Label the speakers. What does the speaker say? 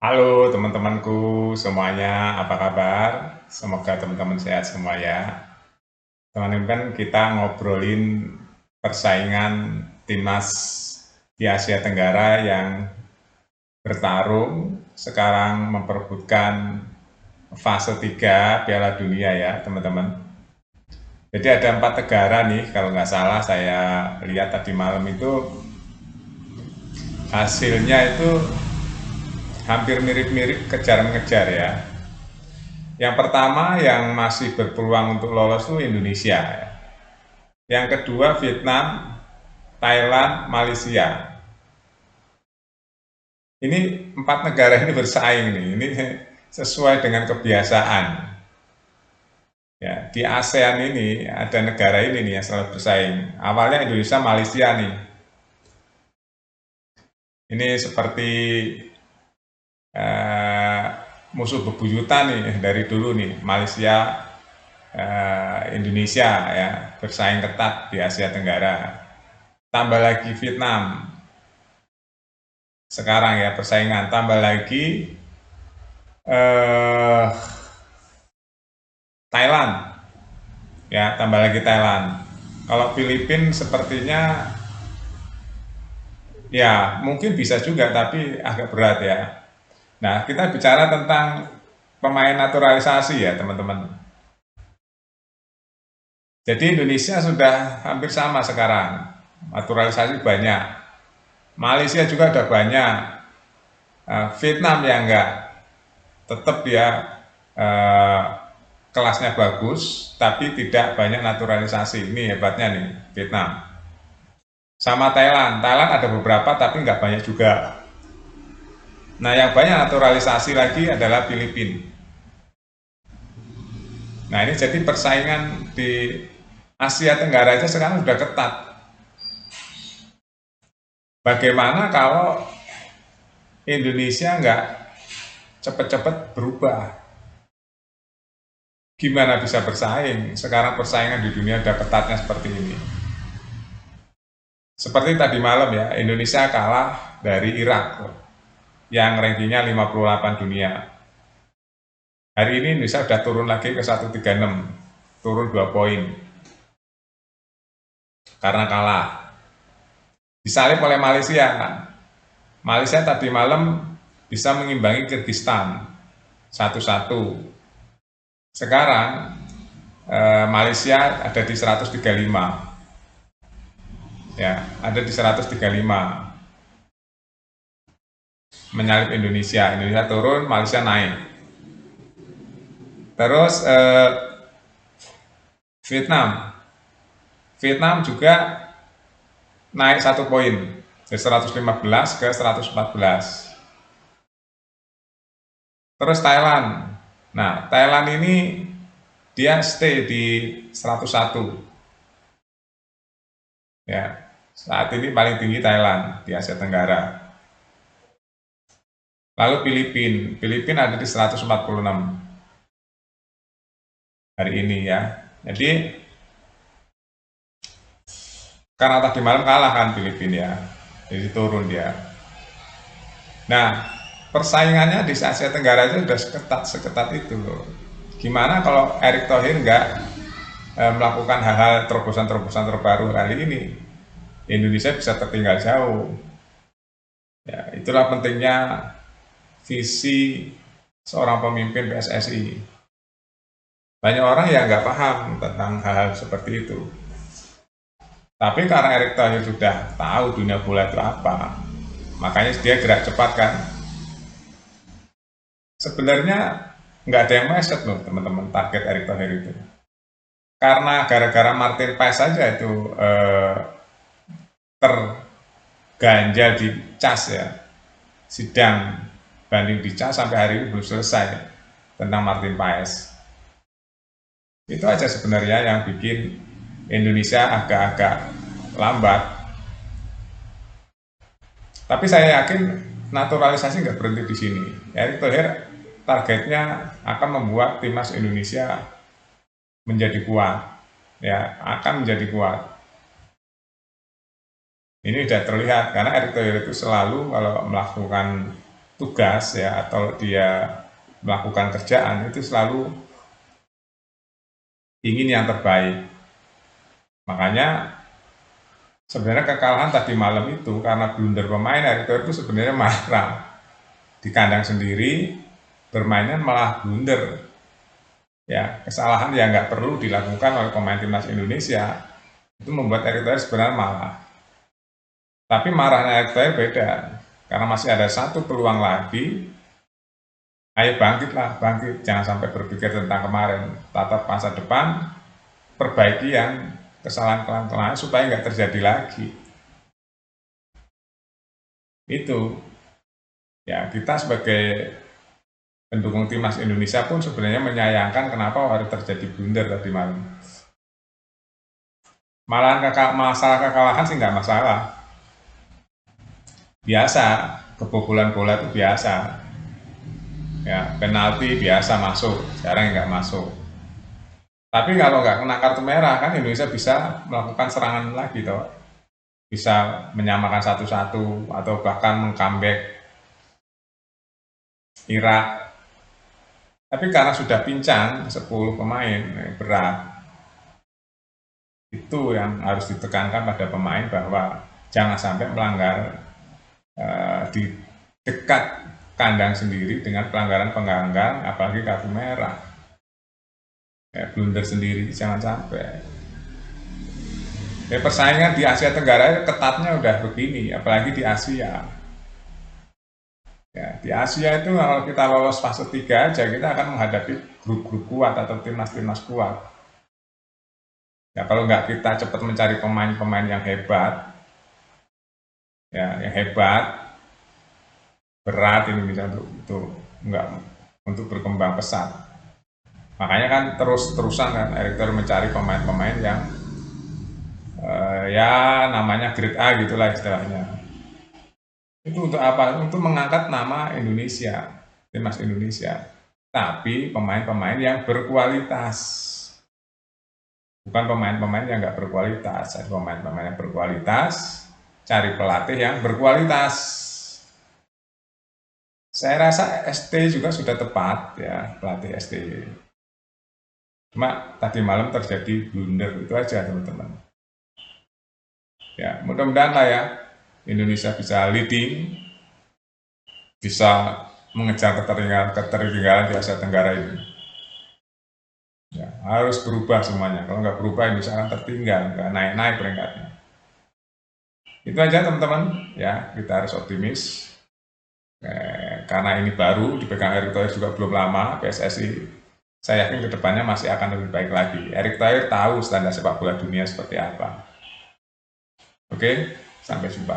Speaker 1: Halo teman-temanku semuanya, apa kabar? Semoga teman-teman sehat semua ya. Teman-teman kan kita ngobrolin persaingan timnas di Asia Tenggara yang bertarung sekarang memperebutkan fase 3 Piala Dunia ya teman-teman. Jadi ada 4 negara nih kalau nggak salah saya lihat tadi malam itu hasilnya itu hampir mirip-mirip kejar-mengejar ya. Yang pertama yang masih berpeluang untuk lolos itu Indonesia. Yang kedua Vietnam, Thailand, Malaysia. Ini 4 negara ini bersaing nih. Ini sesuai dengan kebiasaan. Ya, di ASEAN ini ada negara ini nih yang selalu bersaing. Awalnya Indonesia, Malaysia nih. Ini seperti eh, musuh bebuyutan nih dari dulu nih. Malaysia, Indonesia ya bersaing ketat di Asia Tenggara. Tambah lagi Vietnam. Sekarang ya persaingan tambah lagi eh, Thailand ya tambah lagi Thailand. Kalau Filipina sepertinya ya mungkin bisa juga tapi agak berat ya. Nah kita bicara tentang pemain naturalisasi ya teman-teman. Jadi Indonesia sudah hampir sama sekarang, naturalisasi banyak. Malaysia juga ada banyak. Vietnam ya enggak, tetap dia eh, kelasnya bagus, tapi tidak banyak naturalisasi. Ini hebatnya nih, Vietnam. Sama Thailand. Thailand ada beberapa, tapi nggak banyak juga. Nah, yang banyak naturalisasi lagi adalah Filipina. Nah, ini jadi persaingan di Asia Tenggara itu sekarang sudah ketat. Bagaimana kalau Indonesia nggak cepet-cepet berubah? Gimana bisa bersaing? Sekarang persaingan di dunia udah ketatnya seperti ini. Seperti tadi malam ya, Indonesia kalah dari Irak yang rankingnya 58 dunia. Hari ini Indonesia sudah turun lagi ke 136, turun 2 poin karena kalah. Disalip oleh Malaysia. Malaysia tadi malam bisa mengimbangi Kyrgyzstan 1-1. Sekarang Malaysia ada di 135. Ya, ada di 135. Menyalip Indonesia. Indonesia turun, Malaysia naik. Terus Vietnam. Vietnam juga naik 1 poin dari 115 ke 114. Terus Thailand. Nah, Thailand ini dia stay di 101. Ya, saat ini paling tinggi Thailand di Asia Tenggara. Lalu Filipina. Filipina ada di 146 hari ini ya. Jadi karena tadi malam kalah kan Filipina ya. Jadi turun dia. Nah, persaingannya di Asia Tenggara itu sudah seketat itu loh. Gimana kalau Erick Thohir nggak melakukan hal-hal terobosan-terobosan terbaru kali ini? Indonesia bisa tertinggal jauh. Ya, itulah pentingnya visi seorang pemimpin PSSI. Banyak orang yang nggak paham tentang hal-hal seperti itu. Tapi karena Erick Thohir sudah tahu dunia bola itu apa, makanya dia gerak cepat kan. Sebenarnya nggak ada yang meleset loh teman-teman target Erick Thohir itu. Karena gara-gara Martin Paes saja itu terganjal di cas ya. Sidang banding di cas sampai hari ini belum selesai tentang Martin Paes. Itu aja sebenarnya yang bikin Indonesia agak-agak lambat. Tapi saya yakin naturalisasi nggak berhenti di sini. Erick Thohir targetnya akan membuat timnas Indonesia menjadi kuat, ya akan menjadi kuat. Ini sudah terlihat karena Erick Thohir itu selalu kalau melakukan tugas ya, atau dia melakukan kerjaan itu selalu ingin yang terbaik. Makanya sebenarnya kekalahan tadi malam itu karena blunder pemain, Erick Thohir itu sebenarnya marah. Di kandang sendiri bermainnya malah blunder. Ya, kesalahan yang nggak perlu dilakukan oleh pemain timnas Indonesia itu membuat Erick Thohir sebenarnya marah. Tapi marahnya Erick Thohir beda, karena masih ada satu peluang lagi. Ayo bangkitlah, bangkit, jangan sampai berpikir tentang kemarin, tatap masa depan, perbaiki yang kesalahan-kesalahan supaya nggak terjadi lagi. Itu ya, kita sebagai pendukung timnas Indonesia pun sebenarnya menyayangkan kenapa harus terjadi blunder tadi malam. Malahan masalah kekalahan sih nggak masalah, biasa, kebobolan bola itu biasa. Ya, penalti biasa masuk, sekarang nggak masuk. Tapi kalau nggak kena kartu merah kan Indonesia bisa melakukan serangan lagi toh. Bisa menyamakan 1-1 atau bahkan meng-comeback Irak. Tapi karena sudah pincang 10 pemain, berat. Itu yang harus ditekankan pada pemain bahwa jangan sampai melanggar di dekat kandang sendiri dengan pelanggaran-pelanggaran, apalagi kartu merah. Ya, blunder sendiri, jangan sampai. Ya, persaingan di Asia Tenggara ketatnya udah begini, apalagi di Asia. Ya, di Asia itu kalau kita lolos fase 3 aja, kita akan menghadapi grup-grup kuat atau timnas-timnas kuat. Ya, kalau nggak kita cepat mencari pemain-pemain yang hebat, ya, yang hebat, berat ini bisa untuk nggak untuk berkembang pesat. Makanya kan terus-terusan kan Erick Thohir mencari pemain-pemain yang ya namanya grade A gitulah istilahnya. Itu untuk apa? Untuk mengangkat nama Indonesia, timnas Indonesia. Tapi pemain-pemain yang berkualitas. Bukan pemain-pemain yang nggak berkualitas. Ada pemain-pemain yang berkualitas, cari pelatih yang berkualitas. Saya rasa ST juga sudah tepat ya, pelatih ST. Cuma tadi malam terjadi blunder, itu aja teman-teman. Ya, mudah-mudahan lah ya Indonesia bisa leading, bisa mengejar ketertinggalan di Asia Tenggara ini. Ya, harus berubah semuanya. Kalau nggak berubah Indonesia akan tertinggal, nggak naik-naik peringkatnya. Itu aja teman-teman. Ya, kita harus optimis. Karena ini baru dipegang Erick Thohir juga belum lama PSSI. Saya yakin kedepannya masih akan lebih baik lagi. Erick Thohir tahu standar sepak bola dunia seperti apa. Oke, sampai jumpa.